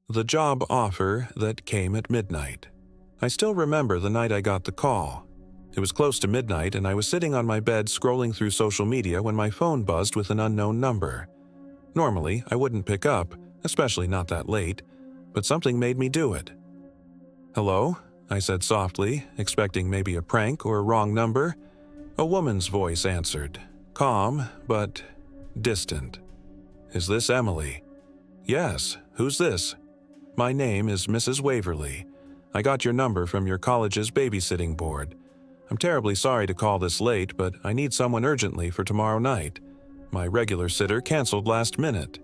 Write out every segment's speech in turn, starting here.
The job offer that came at midnight. I still remember the night I got the call. It was close to midnight and I was sitting on my bed scrolling through social media when my phone buzzed with an unknown number. Normally, I wouldn't pick up, especially not that late, but something made me do it. "Hello?" I said softly, expecting maybe a prank or a wrong number. A woman's voice answered, calm but distant. "Is this Emily?" "Yes. Who's this?" "My name is Mrs. Waverly. I got your number from your college's babysitting board. I'm terribly sorry to call this late, but I need someone urgently for tomorrow night. My regular sitter canceled last minute."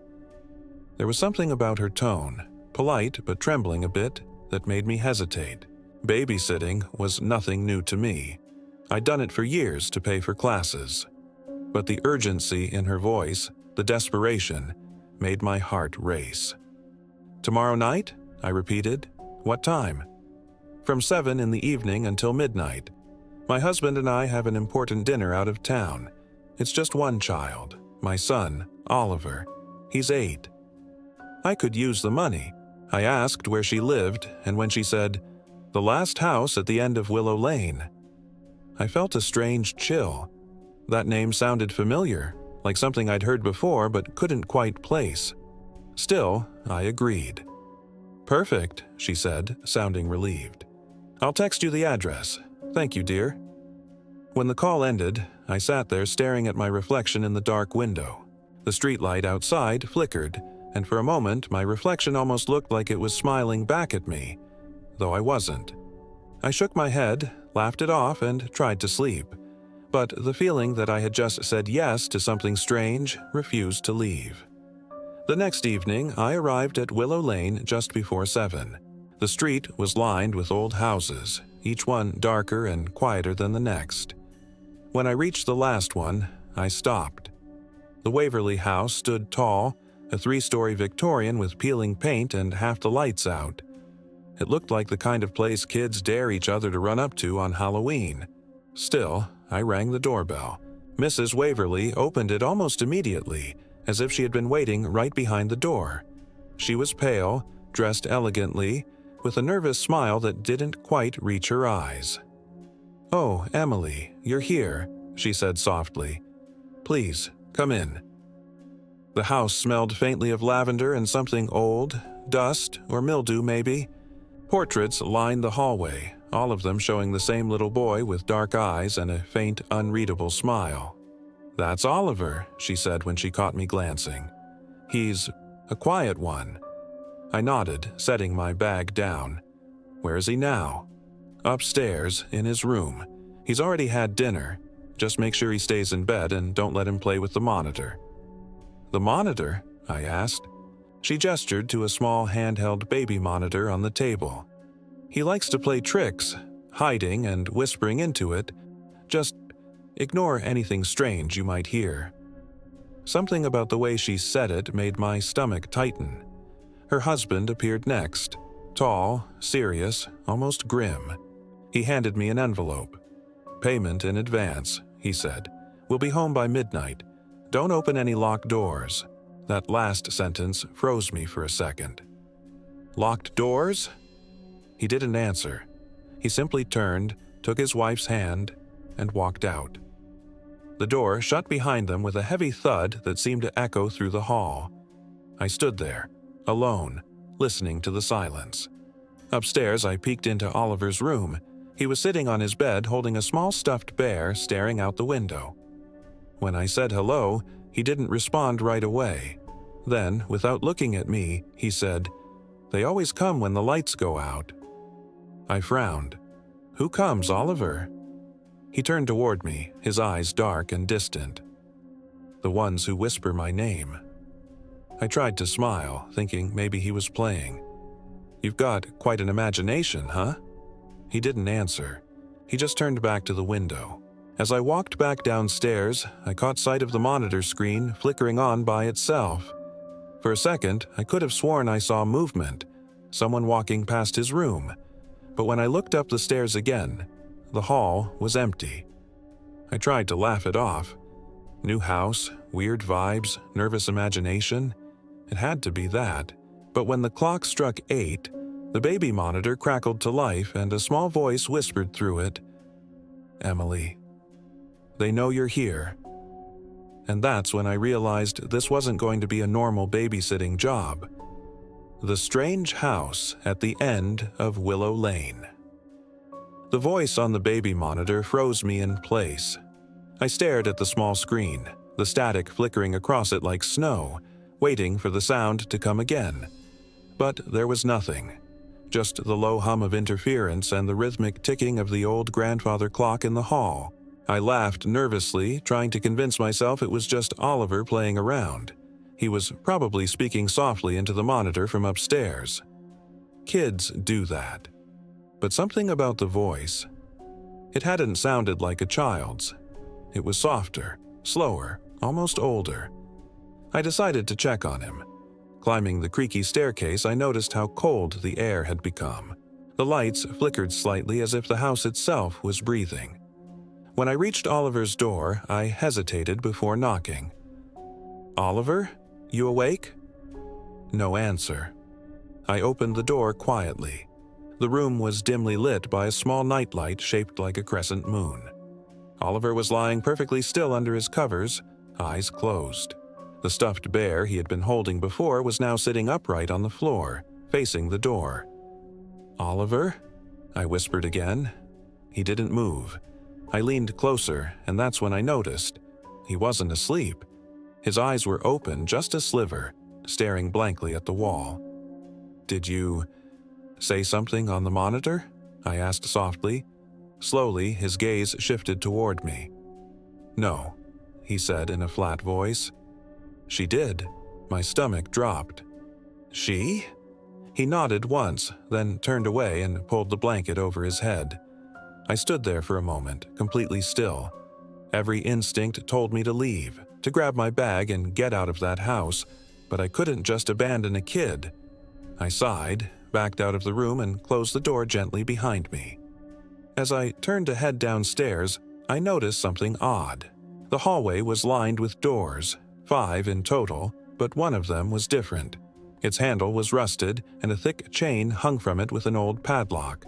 There was something about her tone, polite but trembling a bit, that made me hesitate. Babysitting was nothing new to me. I'd done it for years to pay for classes. But the urgency in her voice, the desperation, made my heart race. "Tomorrow night?" I repeated. "What time?" "From 7 in the evening until midnight. My husband and I have an important dinner out of town. It's just one child, my son, Oliver. He's 8. I could use the money. I asked where she lived, and when she said, "The last house at the end of Willow Lane," I felt a strange chill. That name sounded familiar, like something I'd heard before but couldn't quite place. Still, I agreed. "Perfect," she said, sounding relieved. "I'll text you the address. Thank you, dear." When the call ended, I sat there staring at my reflection in the dark window. The streetlight outside flickered, and for a moment my reflection almost looked like it was smiling back at me, though I wasn't. I shook my head, laughed it off, and tried to sleep. But the feeling that I had just said yes to something strange refused to leave. The next evening, I arrived at Willow Lane just before 7. The street was lined with old houses, each one darker and quieter than the next. When I reached the last one, I stopped. The Waverly house stood tall, a 3-story Victorian with peeling paint and half the lights out. It looked like the kind of place kids dare each other to run up to on Halloween. Still, I rang the doorbell. Mrs. Waverly opened it almost immediately, as if she had been waiting right behind the door. She was pale, dressed elegantly, with a nervous smile that didn't quite reach her eyes. "Oh, Emily, you're here," she said softly. "Please, come in." The house smelled faintly of lavender and something old, dust or mildew maybe. Portraits lined the hallway, all of them showing the same little boy with dark eyes and a faint, unreadable smile. "That's Oliver," she said when she caught me glancing. "He's a quiet one." I nodded, setting my bag down. "Where is he now?" "Upstairs, in his room. He's already had dinner. Just make sure he stays in bed and don't let him play with the monitor." "The monitor?" I asked. She gestured to a small handheld baby monitor on the table. "He likes to play tricks, hiding and whispering into it. Just ignore anything strange you might hear." Something about the way she said it made my stomach tighten. Her husband appeared next, tall, serious, almost grim. He handed me an envelope. "Payment in advance," he said. "We'll be home by midnight. Don't open any locked doors." That last sentence froze me for a second. "Locked doors?" He didn't answer. He simply turned, took his wife's hand, and walked out. The door shut behind them with a heavy thud that seemed to echo through the hall. I stood there, alone, listening to the silence. Upstairs, I peeked into Oliver's room. He was sitting on his bed holding a small stuffed bear staring out the window. When I said hello, he didn't respond right away. Then, without looking at me, he said, "They always come when the lights go out." I frowned. "Who comes, Oliver?" He turned toward me, his eyes dark and distant. "The ones who whisper my name." I tried to smile, thinking maybe he was playing. "You've got quite an imagination, huh?" He didn't answer. He just turned back to the window. As I walked back downstairs, I caught sight of the monitor screen flickering on by itself. For a second, I could have sworn I saw movement, someone walking past his room. But when I looked up the stairs again, the hall was empty. I tried to laugh it off. New house, weird vibes, nervous imagination. It had to be that. But when the clock struck 8, the baby monitor crackled to life and a small voice whispered through it, "Emily, they know you're here." And that's when I realized this wasn't going to be a normal babysitting job. The strange house at the end of Willow Lane. The voice on the baby monitor froze me in place. I stared at the small screen, the static flickering across it like snow, waiting for the sound to come again. But there was nothing. Just the low hum of interference and the rhythmic ticking of the old grandfather clock in the hall. I laughed nervously, trying to convince myself it was just Oliver playing around. He was probably speaking softly into the monitor from upstairs. Kids do that. But something about the voice. It hadn't sounded like a child's. It was softer, slower, almost older. I decided to check on him. Climbing the creaky staircase, I noticed how cold the air had become. The lights flickered slightly as if the house itself was breathing. When I reached Oliver's door, I hesitated before knocking. "Oliver, you awake?" No answer. I opened the door quietly. The room was dimly lit by a small nightlight shaped like a crescent moon. Oliver was lying perfectly still under his covers, eyes closed. The stuffed bear he had been holding before was now sitting upright on the floor, facing the door. "Oliver?" I whispered again. He didn't move. I leaned closer, and that's when I noticed. He wasn't asleep. His eyes were open just a sliver, staring blankly at the wall. "Did you say something on the monitor?" I asked softly. Slowly, his gaze shifted toward me. "No," he said in a flat voice. "She did." My stomach dropped. "She?" He nodded once, then turned away and pulled the blanket over his head. I stood there for a moment, completely still. Every instinct told me to leave, to grab my bag and get out of that house, but I couldn't just abandon a kid. I sighed, backed out of the room, and closed the door gently behind me. As I turned to head downstairs, I noticed something odd. The hallway was lined with doors, 5 in total, but one of them was different. Its handle was rusted, and a thick chain hung from it with an old padlock.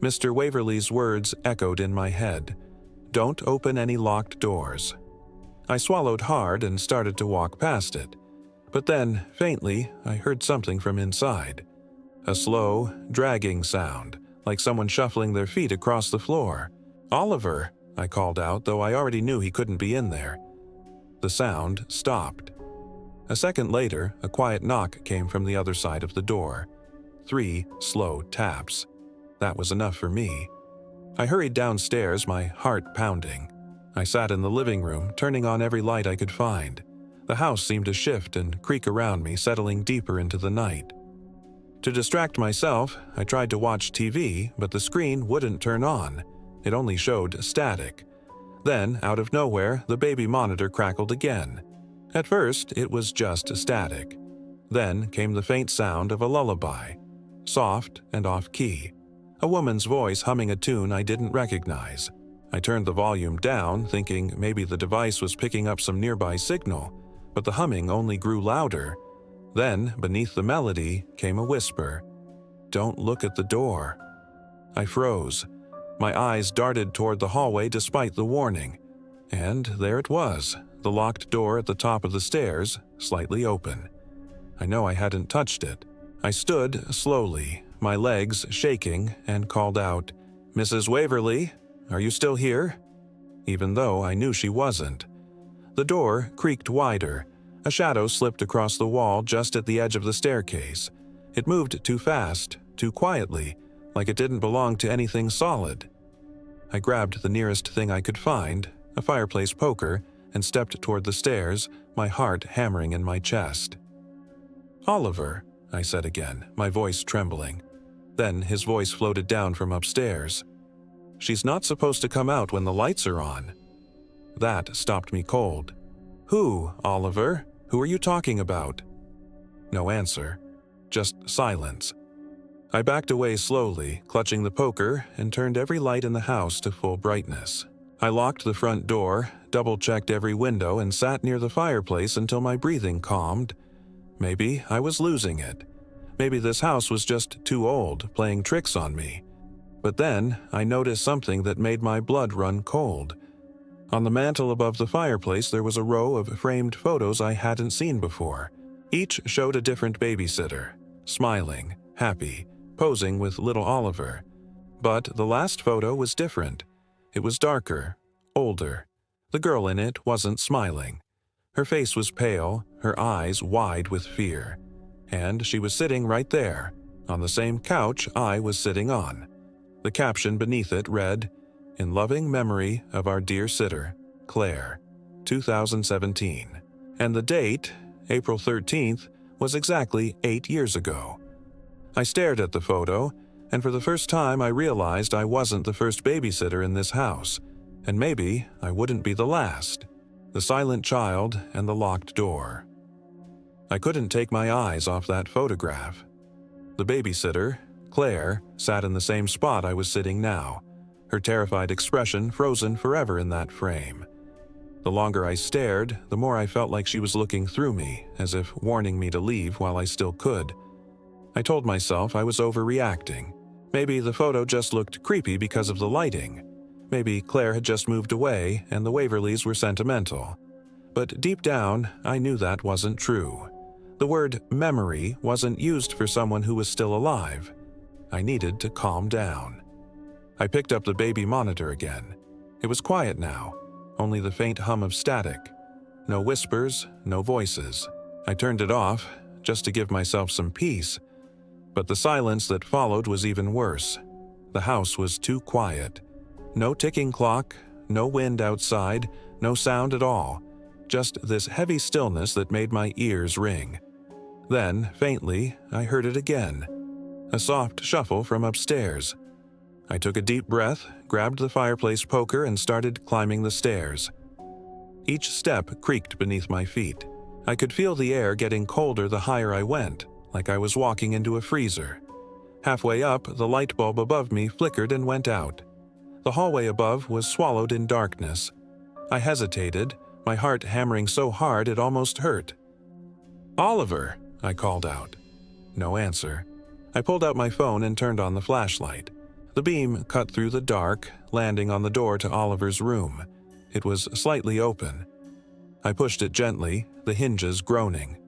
Mr. Waverly's words echoed in my head. "Don't open any locked doors." I swallowed hard and started to walk past it. But then, faintly, I heard something from inside. A slow, dragging sound, like someone shuffling their feet across the floor. "Oliver!" I called out, though I already knew he couldn't be in there. The sound stopped. A second later, a quiet knock came from the other side of the door. 3 slow taps. That was enough for me. I hurried downstairs, my heart pounding. I sat in the living room, turning on every light I could find. The house seemed to shift and creak around me, settling deeper into the night. To distract myself, I tried to watch TV, but the screen wouldn't turn on. It only showed static. Then, out of nowhere, the baby monitor crackled again. At first, it was just static. Then came the faint sound of a lullaby, soft and off-key. A woman's voice humming a tune I didn't recognize. I turned the volume down, thinking maybe the device was picking up some nearby signal, but the humming only grew louder. Then, beneath the melody, came a whisper. "Don't look at the door." I froze. My eyes darted toward the hallway despite the warning. And there it was, the locked door at the top of the stairs, slightly open. I know I hadn't touched it. I stood slowly, my legs shaking, and called out, "Mrs. Waverly, are you still here?" Even though I knew she wasn't. The door creaked wider. A shadow slipped across the wall just at the edge of the staircase. It moved too fast, too quietly, like it didn't belong to anything solid. I grabbed the nearest thing I could find, a fireplace poker, and stepped toward the stairs, my heart hammering in my chest. "Oliver," I said again, my voice trembling. Then his voice floated down from upstairs. "She's not supposed to come out when the lights are on." That stopped me cold. "Who, Oliver? Who are you talking about?" No answer. Just silence. I backed away slowly, clutching the poker, and turned every light in the house to full brightness. I locked the front door, double-checked every window, and sat near the fireplace until my breathing calmed. Maybe I was losing it. Maybe this house was just too old, playing tricks on me. But then I noticed something that made my blood run cold. On the mantel above the fireplace, there was a row of framed photos I hadn't seen before. Each showed a different babysitter, smiling, happy, posing with little Oliver. But the last photo was different. It was darker, older. The girl in it wasn't smiling. Her face was pale, her eyes wide with fear. And she was sitting right there, on the same couch I was sitting on. The caption beneath it read, "In loving memory of our dear sitter, Claire, 2017. And the date, April 13th, was exactly 8 years ago. I stared at the photo, and for the first time I realized I wasn't the first babysitter in this house, and maybe I wouldn't be the last. The silent child and the locked door. I couldn't take my eyes off that photograph. The babysitter, Claire, sat in the same spot I was sitting now, her terrified expression frozen forever in that frame. The longer I stared, the more I felt like she was looking through me, as if warning me to leave while I still could. I told myself I was overreacting. Maybe the photo just looked creepy because of the lighting. Maybe Claire had just moved away and the Waverlys were sentimental. But deep down, I knew that wasn't true. The word memory wasn't used for someone who was still alive. I needed to calm down. I picked up the baby monitor again. It was quiet now, only the faint hum of static. No whispers, no voices. I turned it off, just to give myself some peace. But the silence that followed was even worse. The house was too quiet. No ticking clock, no wind outside, no sound at all. Just this heavy stillness that made my ears ring. Then, faintly, I heard it again. A soft shuffle from upstairs. I took a deep breath, grabbed the fireplace poker, and started climbing the stairs. Each step creaked beneath my feet. I could feel the air getting colder the higher I went, like I was walking into a freezer. Halfway up, the light bulb above me flickered and went out. The hallway above was swallowed in darkness. I hesitated, my heart hammering so hard it almost hurt. "Oliver!" I called out. No answer. I pulled out my phone and turned on the flashlight. The beam cut through the dark, landing on the door to Oliver's room. It was slightly open. I pushed it gently, the hinges groaning.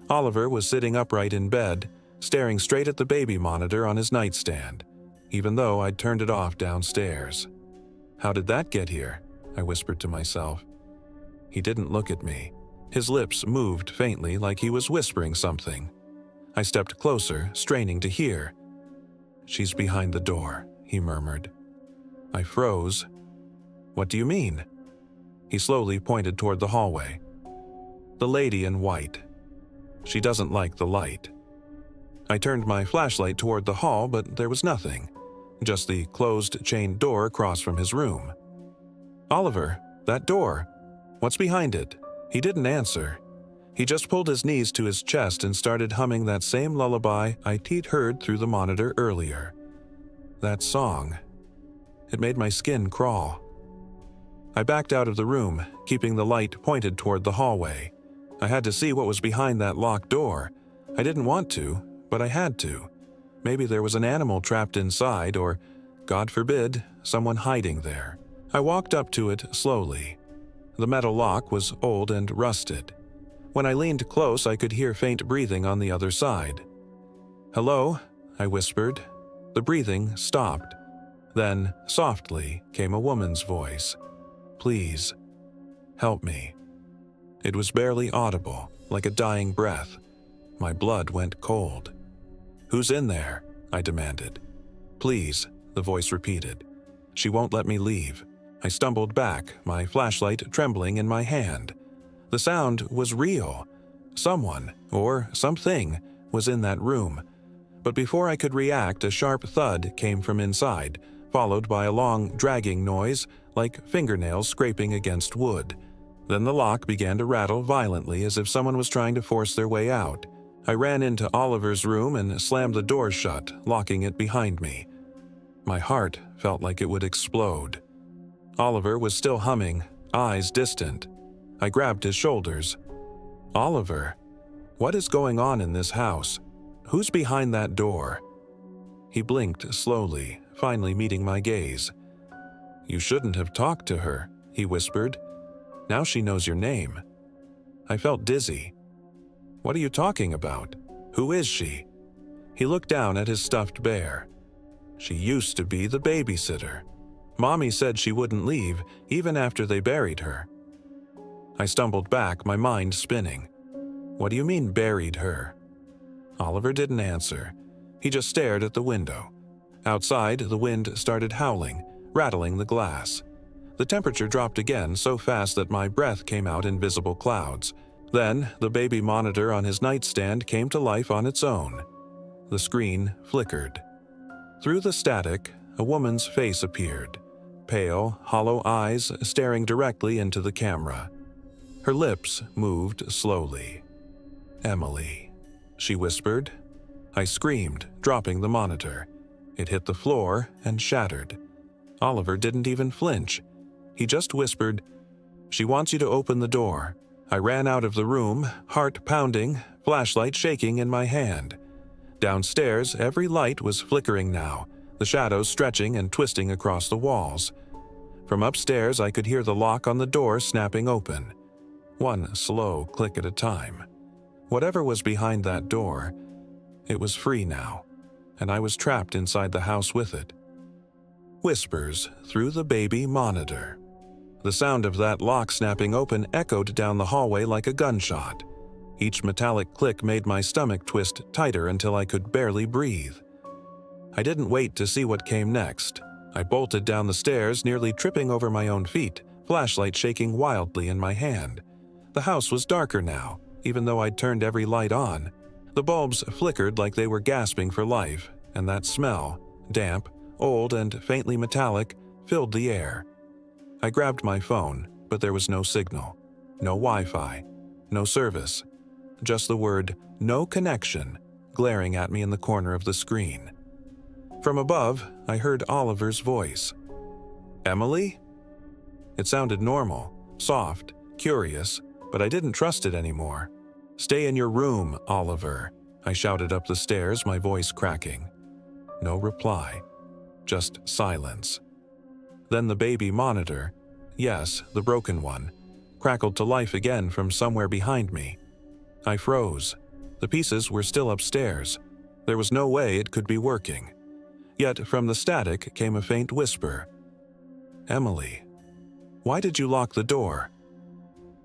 Oliver was sitting upright in bed, staring straight at the baby monitor on his nightstand, even though I'd turned it off downstairs. "How did that get here?" I whispered to myself. He didn't look at me. His lips moved faintly like he was whispering something. I stepped closer, straining to hear. "She's behind the door," he murmured. I froze. "What do you mean?" He slowly pointed toward the hallway. "The lady in white. She doesn't like the light." I turned my flashlight toward the hall, but there was nothing. Just the closed chained door across from his room. "Oliver, that door. What's behind it?" He didn't answer. He just pulled his knees to his chest and started humming that same lullaby I'd heard through the monitor earlier. That song. It made my skin crawl. I backed out of the room, keeping the light pointed toward the hallway. I had to see what was behind that locked door. I didn't want to, but I had to. Maybe there was an animal trapped inside, or, God forbid, someone hiding there. I walked up to it slowly. The metal lock was old and rusted. When I leaned close, I could hear faint breathing on the other side. "Hello?" I whispered. The breathing stopped. Then, softly, came a woman's voice. "Please, help me." It was barely audible, like a dying breath. My blood went cold. "Who's in there?" I demanded. "Please," the voice repeated. "She won't let me leave." I stumbled back, my flashlight trembling in my hand. The sound was real. Someone, or something, was in that room. But before I could react, a sharp thud came from inside, followed by a long, dragging noise, like fingernails scraping against wood. Then the lock began to rattle violently as if someone was trying to force their way out. I ran into Oliver's room and slammed the door shut, locking it behind me. My heart felt like it would explode. Oliver was still humming, eyes distant. I grabbed his shoulders. "Oliver, what is going on in this house? Who's behind that door?" He blinked slowly, finally meeting my gaze. "You shouldn't have talked to her," he whispered. "Now she knows your name." I felt dizzy. "What are you talking about? Who is she?" He looked down at his stuffed bear. "She used to be the babysitter. Mommy said she wouldn't leave, even after they buried her." I stumbled back, my mind spinning. "What do you mean, buried her?" Oliver didn't answer. He just stared at the window. Outside, the wind started howling, rattling the glass. The temperature dropped again so fast that my breath came out in visible clouds. Then, the baby monitor on his nightstand came to life on its own. The screen flickered. Through the static, a woman's face appeared. Pale, hollow eyes staring directly into the camera. Her lips moved slowly. "Emily," she whispered. I screamed, dropping the monitor. It hit the floor and shattered. Oliver didn't even flinch. He just whispered, "She wants you to open the door." I ran out of the room, heart pounding, flashlight shaking in my hand. Downstairs, every light was flickering now, the shadows stretching and twisting across the walls. From upstairs, I could hear the lock on the door snapping open. One slow click at a time. Whatever was behind that door, it was free now, and I was trapped inside the house with it. Whispers through the baby monitor. The sound of that lock snapping open echoed down the hallway like a gunshot. Each metallic click made my stomach twist tighter until I could barely breathe. I didn't wait to see what came next. I bolted down the stairs, nearly tripping over my own feet, flashlight shaking wildly in my hand. The house was darker now, even though I'd turned every light on. The bulbs flickered like they were gasping for life, and that smell, damp, old, and faintly metallic, filled the air. I grabbed my phone, but there was no signal, no Wi-Fi, no service. Just the word, "no connection," glaring at me in the corner of the screen. From above, I heard Oliver's voice. "Emily?" It sounded normal, soft, curious, but I didn't trust it anymore. "Stay in your room, Oliver," I shouted up the stairs, my voice cracking. No reply, just silence. Then the baby monitor, yes, the broken one, crackled to life again from somewhere behind me. I froze. The pieces were still upstairs. There was no way it could be working. Yet from the static came a faint whisper. "Emily, why did you lock the door?"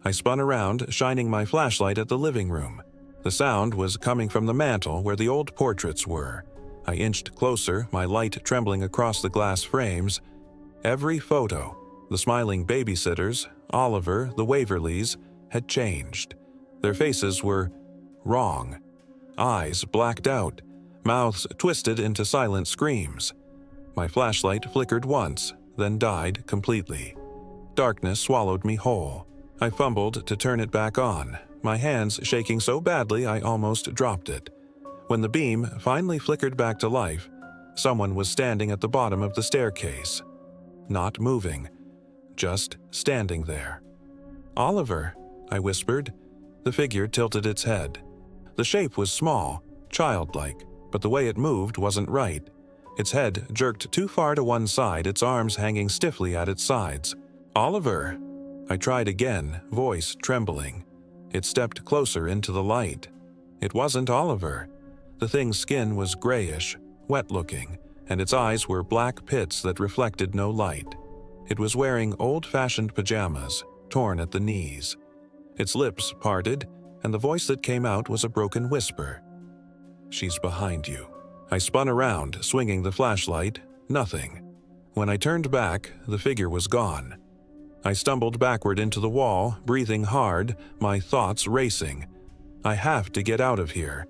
I spun around, shining my flashlight at the living room. The sound was coming from the mantel where the old portraits were. I inched closer, my light trembling across the glass frames. Every photo, the smiling babysitters, Oliver, the Waverlys, had changed. Their faces were wrong. Eyes blacked out, mouths twisted into silent screams. My flashlight flickered once, then died completely. Darkness swallowed me whole. I fumbled to turn it back on, my hands shaking so badly I almost dropped it. When the beam finally flickered back to life, someone was standing at the bottom of the staircase. Not moving, just standing there. "Oliver," I whispered. The figure tilted its head. The shape was small, childlike, but the way it moved wasn't right. Its head jerked too far to one side, its arms hanging stiffly at its sides. "Oliver!" I tried again, voice trembling. It stepped closer into the light. It wasn't Oliver. The thing's skin was grayish, wet-looking, and its eyes were black pits that reflected no light. It was wearing old-fashioned pajamas, torn at the knees. Its lips parted, and the voice that came out was a broken whisper. "She's behind you." I spun around, swinging the flashlight. Nothing. When I turned back, the figure was gone. I stumbled backward into the wall, breathing hard, my thoughts racing. I have to get out of here.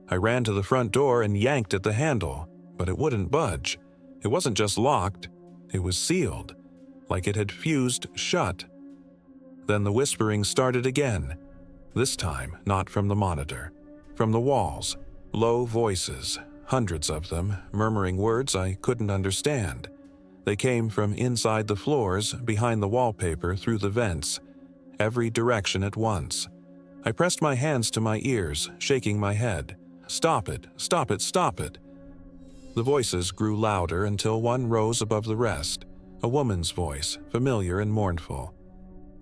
I ran to the front door and yanked at the handle, but it wouldn't budge. It wasn't just locked, it was sealed, like it had fused shut. Then the whispering started again. This time, not from the monitor. From the walls. Low voices, hundreds of them, murmuring words I couldn't understand. They came from inside the floors, behind the wallpaper, through the vents. Every direction at once. I pressed my hands to my ears, shaking my head. Stop it, stop it, stop it. The voices grew louder until one rose above the rest, a woman's voice, familiar and mournful.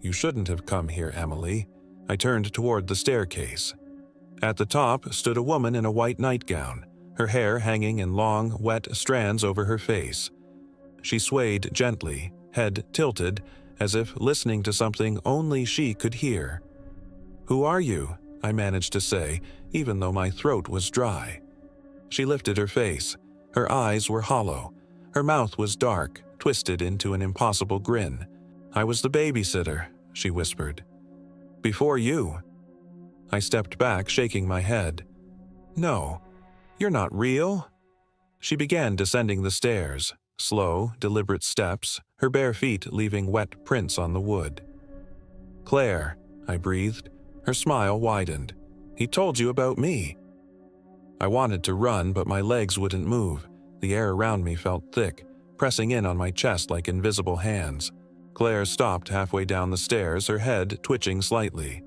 You shouldn't have come here, Emily. I turned toward the staircase. At the top stood a woman in a white nightgown, her hair hanging in long, wet strands over her face. She swayed gently, head tilted, as if listening to something only she could hear. "Who are you?" I managed to say, even though my throat was dry. She lifted her face. Her eyes were hollow. Her mouth was dark, twisted into an impossible grin. "I was the babysitter," she whispered. "Before you." I stepped back, shaking my head. "No, you're not real." She began descending the stairs, slow, deliberate steps, her bare feet leaving wet prints on the wood. "Claire," I breathed. Her smile widened. "He told you about me." I wanted to run, but my legs wouldn't move. The air around me felt thick, pressing in on my chest like invisible hands. Claire stopped halfway down the stairs, her head twitching slightly.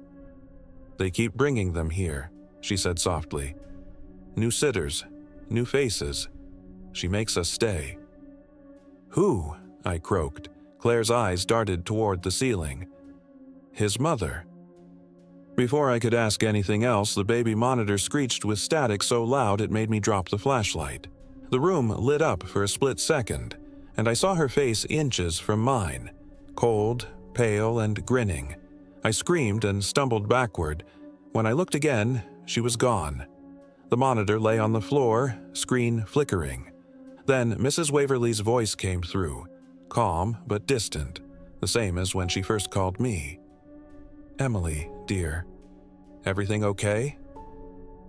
"They keep bringing them here," she said softly. "New sitters, new faces. She makes us stay." "Who?" I croaked. Claire's eyes darted toward the ceiling. "His mother." Before I could ask anything else, the baby monitor screeched with static so loud it made me drop the flashlight. The room lit up for a split second, and I saw her face inches from mine, cold, pale, and grinning. I screamed and stumbled backward. When I looked again, she was gone. The monitor lay on the floor, screen flickering. Then Mrs. Waverly's voice came through, calm but distant, the same as when she first called me. "Emily, dear, everything okay?"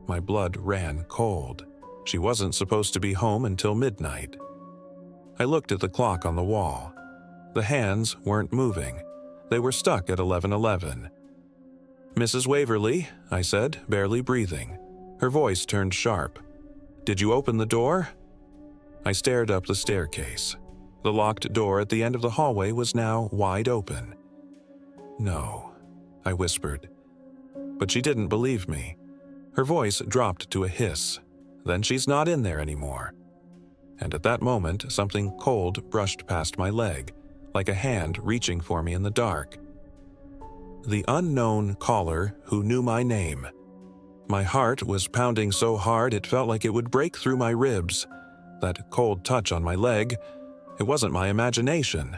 My blood ran cold. She wasn't supposed to be home until midnight. I looked at the clock on the wall. The hands weren't moving. They were stuck at 11:11. "Mrs. Waverly," I said, barely breathing. Her voice turned sharp. "Did you open the door?" I stared up the staircase. The locked door at the end of the hallway was now wide open. "No," I whispered. But she didn't believe me. Her voice dropped to a hiss. "Then she's not in there anymore." And at that moment, something cold brushed past my leg, like a hand reaching for me in the dark. The unknown caller who knew my name. My heart was pounding so hard it felt like it would break through my ribs. That cold touch on my leg, it wasn't my imagination.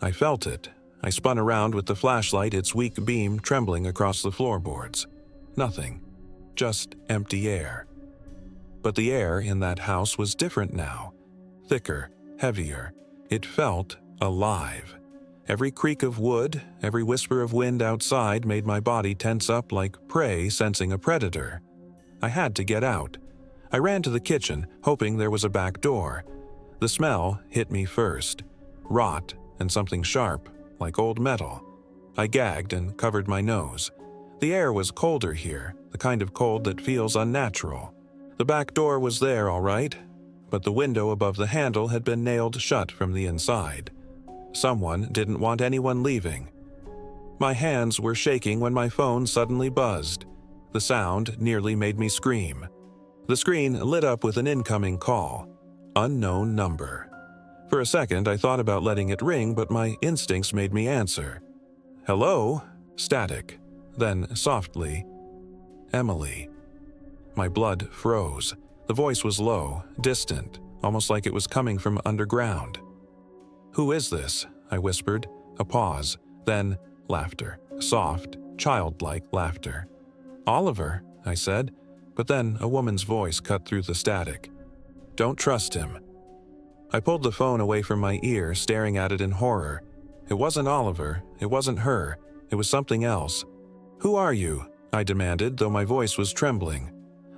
I felt it. I spun around with the flashlight, its weak beam trembling across the floorboards. Nothing. Just empty air. But the air in that house was different now. Thicker, heavier. It felt alive. Every creak of wood, every whisper of wind outside made my body tense up like prey sensing a predator. I had to get out. I ran to the kitchen, hoping there was a back door. The smell hit me first. Rot and something sharp, like old metal. I gagged and covered my nose. The air was colder here, the kind of cold that feels unnatural. The back door was there, all right, but the window above the handle had been nailed shut from the inside. Someone didn't want anyone leaving. My hands were shaking when my phone suddenly buzzed. The sound nearly made me scream. The screen lit up with an incoming call. Unknown number. For a second, I thought about letting it ring, but my instincts made me answer. "Hello?" Static. Then, softly, "Emily." My blood froze. The voice was low, distant, almost like it was coming from underground. "Who is this?" I whispered. A pause. Then, laughter. Soft, childlike laughter. "Oliver," I said. But then a woman's voice cut through the static. "Don't trust him." I pulled the phone away from my ear, staring at it in horror. It wasn't Oliver. It wasn't her. It was something else. "Who are you?" I demanded, though my voice was trembling.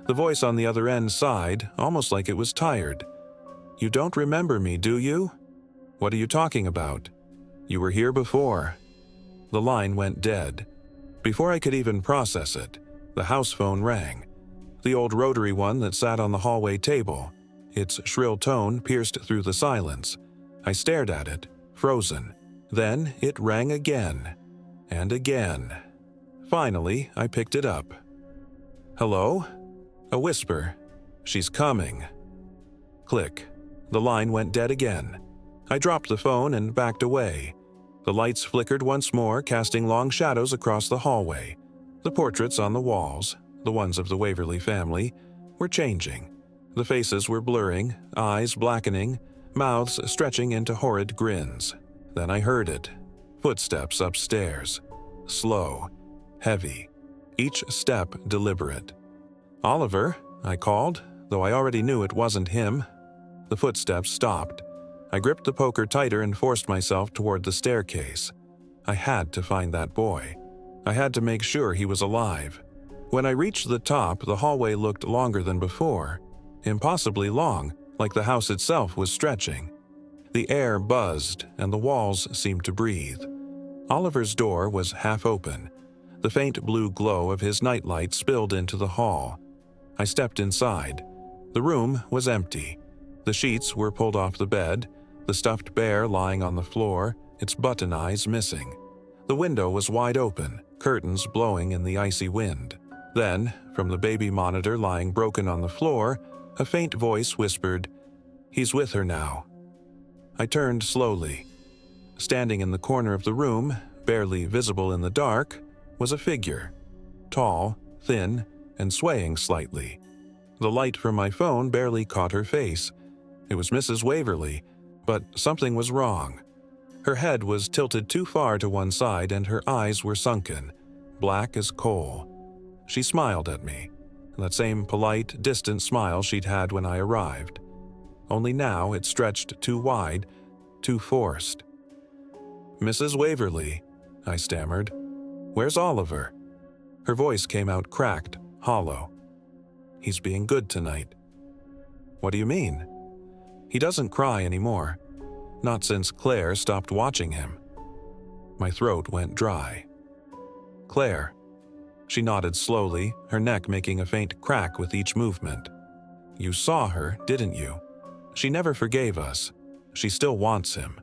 The voice on the other end sighed, almost like it was tired. "You don't remember me, do you?" "What are you talking about?" "You were here before." The line went dead. Before I could even process it, the house phone rang. The old rotary one that sat on the hallway table. Its shrill tone pierced through the silence. I stared at it, frozen. Then it rang again. And again. Finally, I picked it up. "Hello?" A whisper. "She's coming." Click. The line went dead again. I dropped the phone and backed away. The lights flickered once more, casting long shadows across the hallway. The portraits on the walls, the ones of the Waverly family, were changing. The faces were blurring, eyes blackening, mouths stretching into horrid grins. Then I heard it. Footsteps upstairs. Slow, heavy, each step deliberate. "Oliver," I called, though I already knew it wasn't him. The footsteps stopped. I gripped the poker tighter and forced myself toward the staircase. I had to find that boy. I had to make sure he was alive. When I reached the top, the hallway looked longer than before. Impossibly long, like the house itself was stretching. The air buzzed, and the walls seemed to breathe. Oliver's door was half open. The faint blue glow of his nightlight spilled into the hall. I stepped inside. The room was empty. The sheets were pulled off the bed, the stuffed bear lying on the floor, its button eyes missing. The window was wide open, curtains blowing in the icy wind. Then, from the baby monitor lying broken on the floor, a faint voice whispered, "He's with her now." I turned slowly. Standing in the corner of the room, barely visible in the dark, was a figure. Tall, thin, and swaying slightly. The light from my phone barely caught her face. It was Mrs. Waverly, but something was wrong. Her head was tilted too far to one side and her eyes were sunken, black as coal. She smiled at me, that same polite, distant smile she'd had when I arrived. Only now it stretched too wide, too forced. "Mrs. Waverly," I stammered. "Where's Oliver?" Her voice came out cracked, hollow. "He's being good tonight." "What do you mean?" "He doesn't cry anymore. Not since Claire stopped watching him." My throat went dry. "Claire." She nodded slowly, her neck making a faint crack with each movement. "You saw her, didn't you? She never forgave us. She still wants him."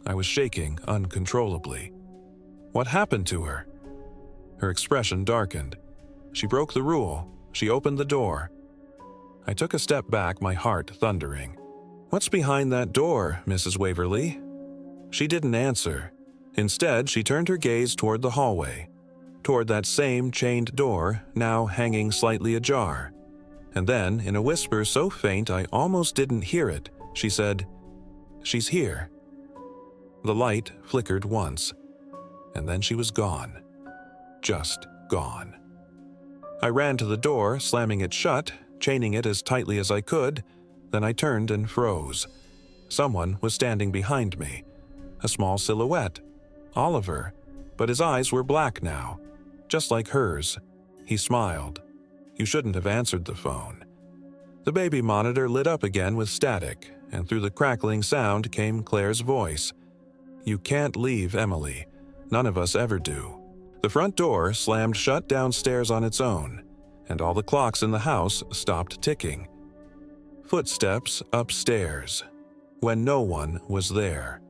I was shaking uncontrollably. "What happened to her?" Her expression darkened. She broke the rule. She opened the door. I took a step back, my heart thundering. "What's behind that door, Mrs. Waverly?" She didn't answer. Instead, she turned her gaze toward the hallway, toward that same chained door, now hanging slightly ajar. And then, in a whisper so faint I almost didn't hear it, she said, "She's here." The light flickered once, and then she was gone. Just gone. I ran to the door, slamming it shut, chaining it as tightly as I could. Then I turned and froze. Someone was standing behind me. A small silhouette. Oliver. But his eyes were black now, just like hers. He smiled. "You shouldn't have answered the phone." The baby monitor lit up again with static, and through the crackling sound came Claire's voice. "You can't leave, Emily. None of us ever do." The front door slammed shut downstairs on its own, and all the clocks in the house stopped ticking. Footsteps upstairs, when no one was there.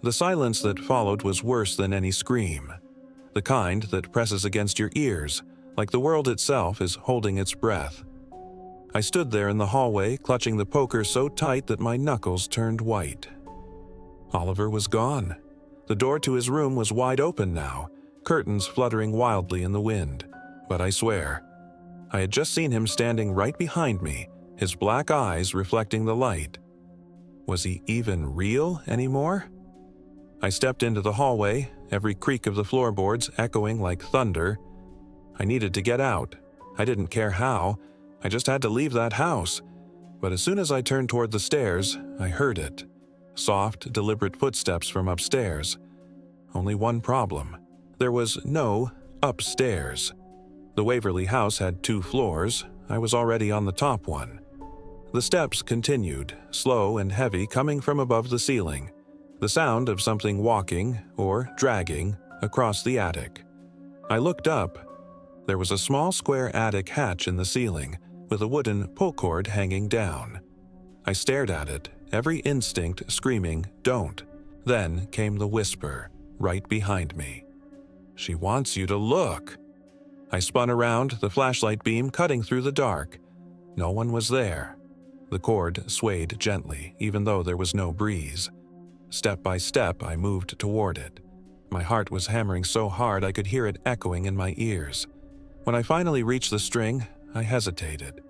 The silence that followed was worse than any scream, the kind that presses against your ears, like the world itself is holding its breath. I stood there in the hallway, clutching the poker so tight that my knuckles turned white. Oliver was gone. The door to his room was wide open now, curtains fluttering wildly in the wind. But I swear, I had just seen him standing right behind me, his black eyes reflecting the light. Was he even real anymore? I stepped into the hallway, every creak of the floorboards echoing like thunder. I needed to get out. I didn't care how. I just had to leave that house. But as soon as I turned toward the stairs, I heard it. Soft, deliberate footsteps from upstairs. Only one problem. There was no upstairs. The Waverly house had 2 floors. I was already on the top one. The steps continued, slow and heavy, coming from above the ceiling. The sound of something walking, or dragging, across the attic. I looked up. There was a small square attic hatch in the ceiling, with a wooden pull cord hanging down. I stared at it, every instinct screaming, "Don't." Then came the whisper, right behind me. "She wants you to look." I spun around, the flashlight beam cutting through the dark. No one was there. The cord swayed gently, even though there was no breeze. Step by step, I moved toward it. My heart was hammering so hard I could hear it echoing in my ears. When I finally reached the string, I hesitated.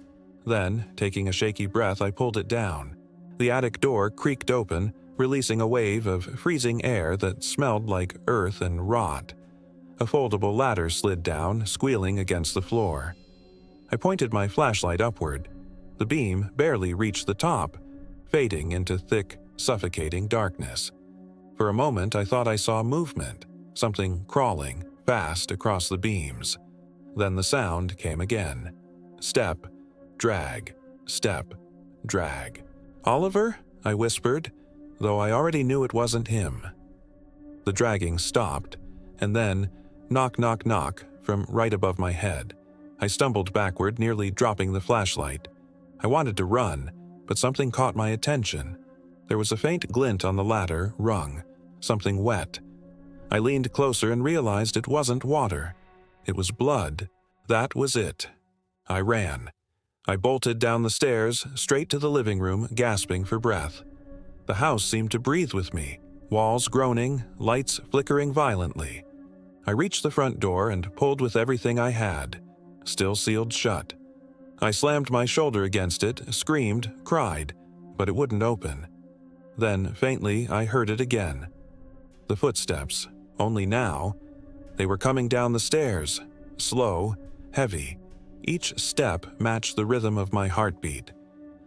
Then, taking a shaky breath, I pulled it down. The attic door creaked open, releasing a wave of freezing air that smelled like earth and rot. A foldable ladder slid down, squealing against the floor. I pointed my flashlight upward. The beam barely reached the top, fading into thick, suffocating darkness. For a moment, I thought I saw movement, something crawling fast across the beams. Then the sound came again. Step, drag, step, drag. "Oliver?" I whispered, though I already knew it wasn't him. The dragging stopped, and then knock, knock, knock from right above my head. I stumbled backward, nearly dropping the flashlight. I wanted to run, but something caught my attention. There was a faint glint on the ladder rung, something wet. I leaned closer and realized it wasn't water. It was blood. That was it. I ran. I bolted down the stairs, straight to the living room, gasping for breath. The house seemed to breathe with me, walls groaning, lights flickering violently. I reached the front door and pulled with everything I had, still sealed shut. I slammed my shoulder against it, screamed, cried, but it wouldn't open. Then, faintly, I heard it again. The footsteps, only now, they were coming down the stairs, slow, heavy. Each step matched the rhythm of my heartbeat.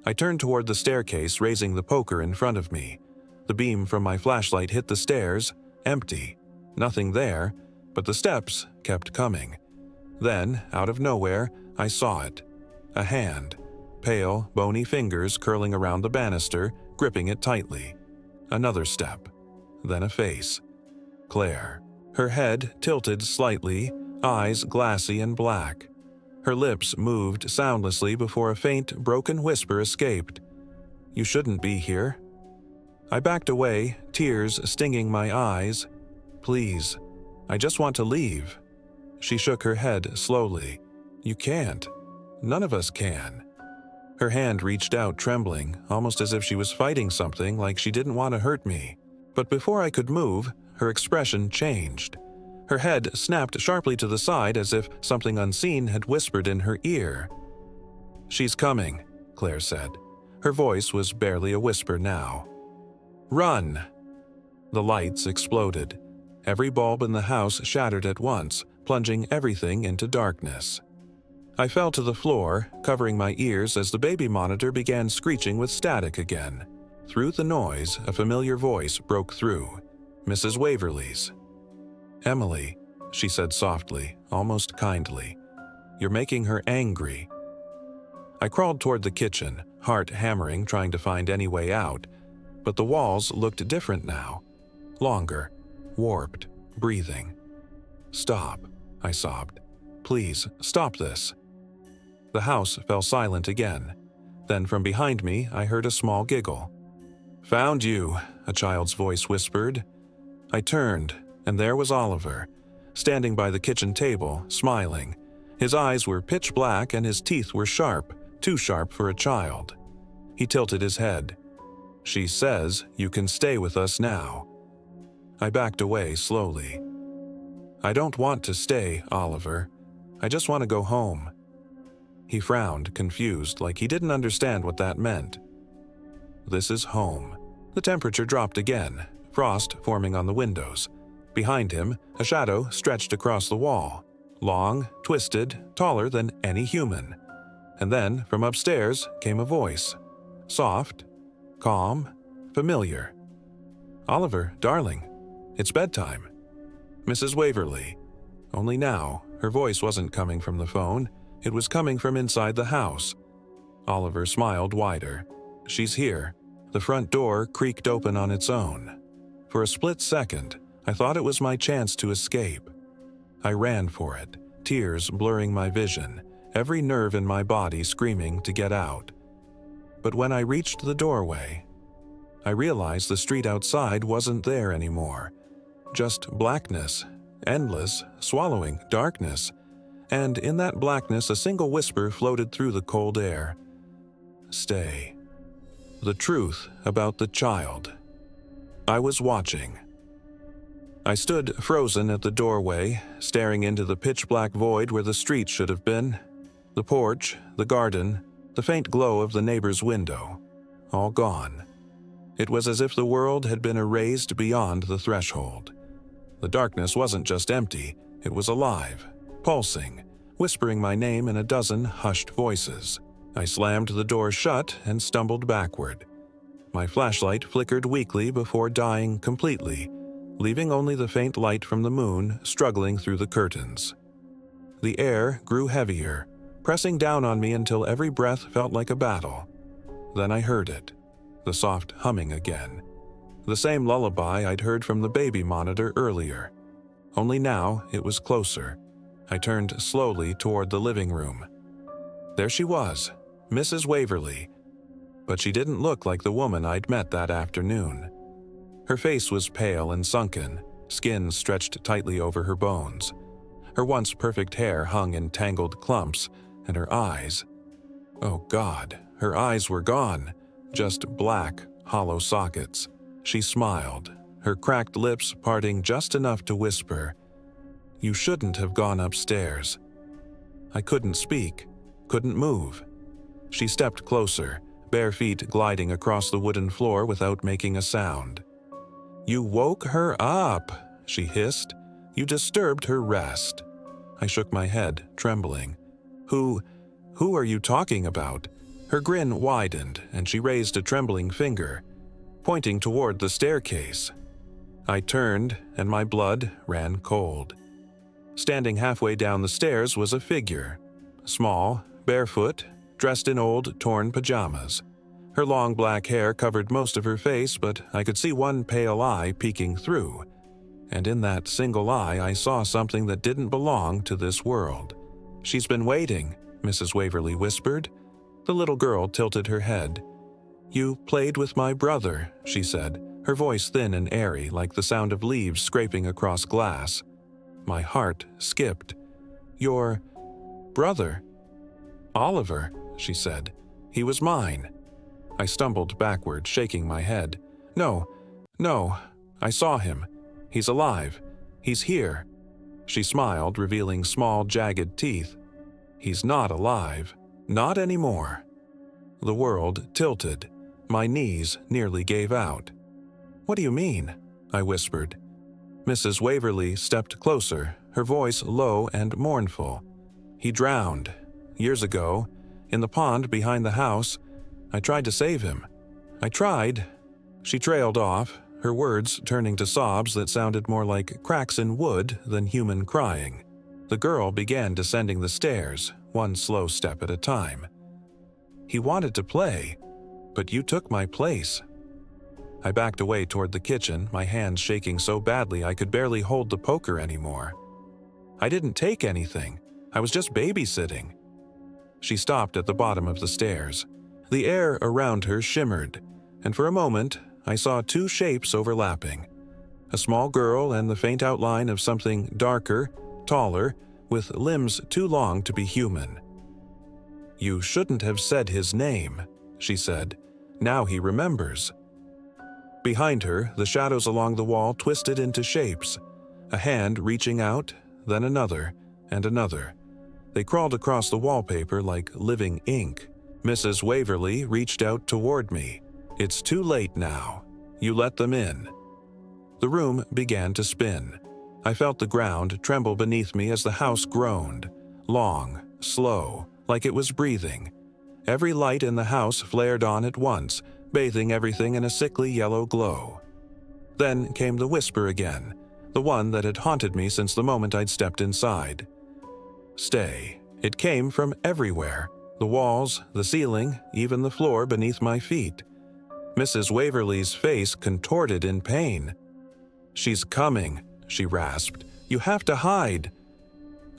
I turned toward the staircase, raising the poker in front of me. The beam from my flashlight hit the stairs, empty. Nothing there, but the steps kept coming. Then, out of nowhere, I saw it. A hand, pale, bony fingers curling around the banister, gripping it tightly. Another step, then a face. Claire. Her head tilted slightly, eyes glassy and black. Her lips moved soundlessly before a faint, broken whisper escaped. "You shouldn't be here." I backed away, tears stinging my eyes. "Please, I just want to leave." She shook her head slowly. "You can't. None of us can." Her hand reached out, trembling, almost as if she was fighting something, like she didn't want to hurt me. But before I could move, her expression changed. Her head snapped sharply to the side as if something unseen had whispered in her ear. "She's coming," Claire said. Her voice was barely a whisper now. "Run!" The lights exploded. Every bulb in the house shattered at once, plunging everything into darkness. I fell to the floor, covering my ears as the baby monitor began screeching with static again. Through the noise, a familiar voice broke through. Mrs. Waverly's. "Emily," she said softly, almost kindly. "You're making her angry." I crawled toward the kitchen, heart hammering, trying to find any way out. But the walls looked different now. Longer, warped, breathing. "Stop," I sobbed. "Please, stop this." The house fell silent again. Then from behind me, I heard a small giggle. "Found you," a child's voice whispered. I turned, and there was Oliver, standing by the kitchen table, smiling. His eyes were pitch black and his teeth were sharp, too sharp for a child. He tilted his head. "She says you can stay with us now." I backed away slowly. "I don't want to stay, Oliver. I just want to go home." He frowned, confused, like he didn't understand what that meant. "This is home." The temperature dropped again, frost forming on the windows. Behind him, a shadow stretched across the wall, long, twisted, taller than any human. And then, from upstairs, came a voice. Soft, calm, familiar. "Oliver, darling, it's bedtime." "Mrs. Waverly." Only now, her voice wasn't coming from the phone. It was coming from inside the house. Oliver smiled wider. "She's here." The front door creaked open on its own. For a split second, I thought it was my chance to escape. I ran for it, tears blurring my vision, every nerve in my body screaming to get out. But when I reached the doorway, I realized the street outside wasn't there anymore. Just blackness, endless, swallowing darkness. and in that blackness a single whisper floated through the cold air. Stay. The truth about the child. I was watching. I stood frozen at the doorway, staring into the pitch-black void where the street should have been. The porch, the garden, the faint glow of the neighbor's window. All gone. It was as if the world had been erased beyond the threshold. The darkness wasn't just empty, it was alive, pulsing, whispering my name in a dozen hushed voices. I slammed the door shut and stumbled backward. My flashlight flickered weakly before dying completely, leaving only the faint light from the moon struggling through the curtains. The air grew heavier, pressing down on me until every breath felt like a battle. Then I heard it, the soft humming again. The same lullaby I'd heard from the baby monitor earlier. Only now it was closer. I turned slowly toward the living room. There she was, Mrs. Waverly. But she didn't look like the woman I'd met that afternoon. Her face was pale and sunken, skin stretched tightly over her bones. Her once perfect hair hung in tangled clumps, and her eyes— oh God, her eyes were gone, just black, hollow sockets. She smiled, her cracked lips parting just enough to whisper, "You shouldn't have gone upstairs." I couldn't speak, couldn't move. She stepped closer, bare feet gliding across the wooden floor without making a sound. "You woke her up," she hissed. "You disturbed her rest." I shook my head, trembling. Who are you talking about?" Her grin widened, and she raised a trembling finger, pointing toward the staircase. I turned, and my blood ran cold. Standing halfway down the stairs was a figure. Small, barefoot, dressed in old, torn pajamas. Her long black hair covered most of her face, but I could see one pale eye peeking through. And in that single eye I saw something that didn't belong to this world. "She's been waiting," Mrs. Waverly whispered. The little girl tilted her head. "You played with my brother," she said, her voice thin and airy like the sound of leaves scraping across glass. My heart skipped. "Your brother?" "Oliver," she said. "He was mine." I stumbled backward, shaking my head. No, I saw him. He's alive. He's here." She smiled, revealing small, jagged teeth. "He's not alive. Not anymore." The world tilted. My knees nearly gave out. "What do you mean?" I whispered. Mrs. Waverly stepped closer, her voice low and mournful. "He drowned. Years ago, in the pond behind the house. I tried to save him. I tried." She trailed off, her words turning to sobs that sounded more like cracks in wood than human crying. The girl began descending the stairs, one slow step at a time. "He wanted to play, but you took my place." I backed away toward the kitchen, my hands shaking so badly I could barely hold the poker anymore. "I didn't take anything. I was just babysitting." She stopped at the bottom of the stairs. The air around her shimmered, and for a moment I saw two shapes overlapping. A small girl and the faint outline of something darker, taller, with limbs too long to be human. "You shouldn't have said his name," she said. "Now he remembers." Behind her, the shadows along the wall twisted into shapes, a hand reaching out, then another, and another. They crawled across the wallpaper like living ink. Mrs. Waverly reached out toward me. "It's too late now. You let them in." The room began to spin. I felt the ground tremble beneath me as the house groaned, long, slow, like it was breathing. Every light in the house flared on at once, bathing everything in a sickly yellow glow. Then came the whisper again, the one that had haunted me since the moment I'd stepped inside. "Stay." It came from everywhere. The walls, the ceiling, even the floor beneath my feet. Mrs. Waverly's face contorted in pain. "She's coming," she rasped. "You have to hide."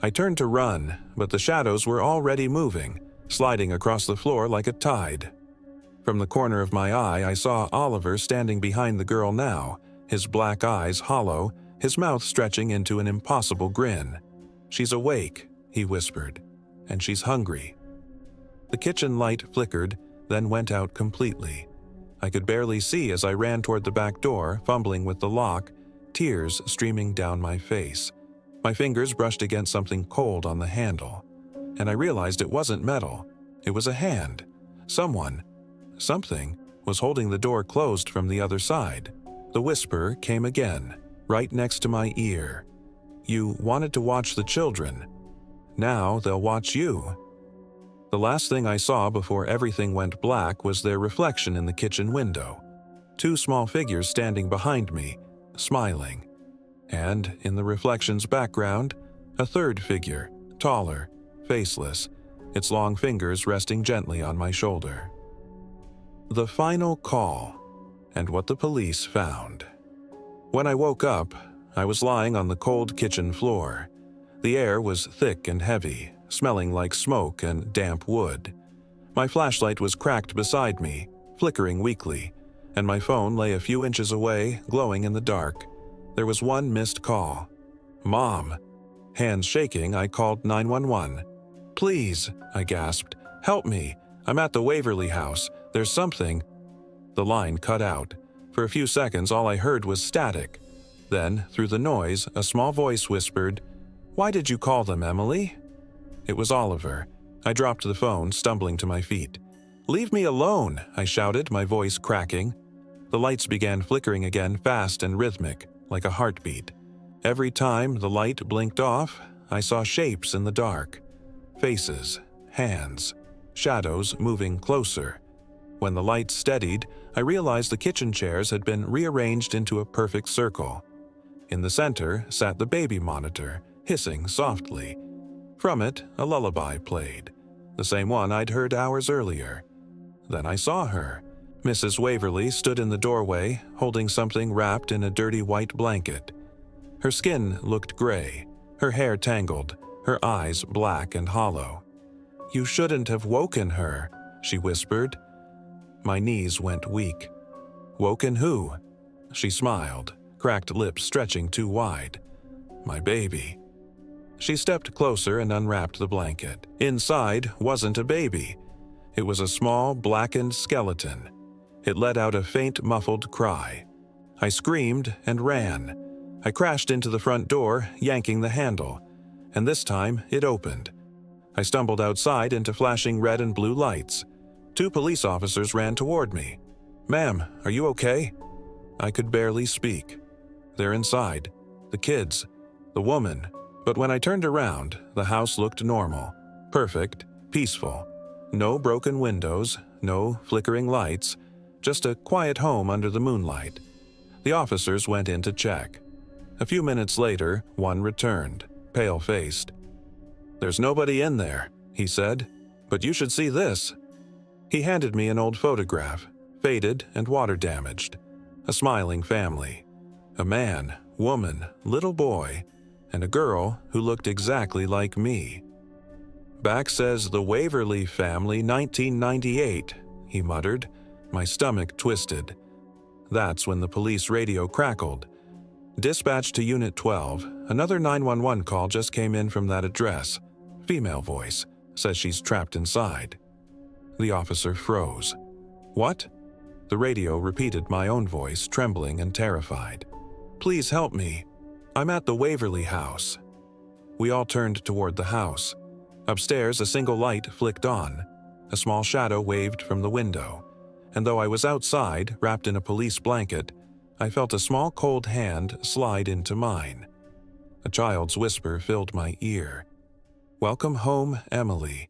I turned to run, but the shadows were already moving, sliding across the floor like a tide. From the corner of my eye, I saw Oliver standing behind the girl now, his black eyes hollow, his mouth stretching into an impossible grin. "She's awake," he whispered, "and she's hungry." The kitchen light flickered, then went out completely. I could barely see as I ran toward the back door, fumbling with the lock, tears streaming down my face. My fingers brushed against something cold on the handle, and I realized it wasn't metal. It was a hand. Something was holding the door closed from the other side. The whisper came again, right next to my ear. "You wanted to watch the children. Now they'll watch you." The last thing I saw before everything went black was their reflection in the kitchen window. Two small figures standing behind me, smiling. And in the reflection's background, a third figure, taller, faceless, its long fingers resting gently on my shoulder. The final call, and what the police found. When I woke up, I was lying on the cold kitchen floor. The air was thick and heavy, smelling like smoke and damp wood. My flashlight was cracked beside me, flickering weakly, and my phone lay a few inches away, glowing in the dark. There was one missed call. "Mom." Hands shaking, I called 911. "Please," I gasped. "Help me. I'm at the Waverly house. There's something." The line cut out. For a few seconds, all I heard was static. Then, through the noise, a small voice whispered, "Why did you call them, Emily?" It was Oliver. I dropped the phone, stumbling to my feet. "Leave me alone," I shouted, my voice cracking. The lights began flickering again, fast and rhythmic, like a heartbeat. Every time the light blinked off, I saw shapes in the dark. Faces, hands, shadows moving closer. When the light steadied, I realized the kitchen chairs had been rearranged into a perfect circle. In the center sat the baby monitor, hissing softly. From it, a lullaby played, the same one I'd heard hours earlier. Then I saw her. Mrs. Waverly stood in the doorway, holding something wrapped in a dirty white blanket. Her skin looked gray, her hair tangled, her eyes black and hollow. "You shouldn't have woken her," she whispered. My knees went weak. "Woken who?" She smiled, cracked lips stretching too wide. "My baby." She stepped closer and unwrapped the blanket. Inside wasn't a baby. It was a small, blackened skeleton. It let out a faint, muffled cry. I screamed and ran. I crashed into the front door, yanking the handle, and this time it opened. I stumbled outside into flashing red and blue lights. Two police officers ran toward me. "Ma'am, are you okay?" I could barely speak. They're inside. The kids. The woman. But when I turned around, the house looked normal. Perfect. Peaceful. No broken windows. No flickering lights. Just a quiet home under the moonlight. The officers went in to check. A few minutes later, one returned, pale-faced. "There's nobody in there," he said, "but you should see this." He handed me an old photograph, faded and water-damaged. A smiling family. A man, woman, little boy, and a girl who looked exactly like me. "Back says the Waverly family, 1998, he muttered. My stomach twisted. That's when the police radio crackled. "Dispatch to Unit 12. Another 911 call just came in from that address. Female voice. Says she's trapped inside." The officer froze. "What?" The radio repeated my own voice, trembling and terrified. "Please help me. I'm at the Waverly house." We all turned toward the house. Upstairs, a single light flicked on. A small shadow waved from the window. And though I was outside, wrapped in a police blanket, I felt a small cold hand slide into mine. A child's whisper filled my ear. "Welcome home, Emily.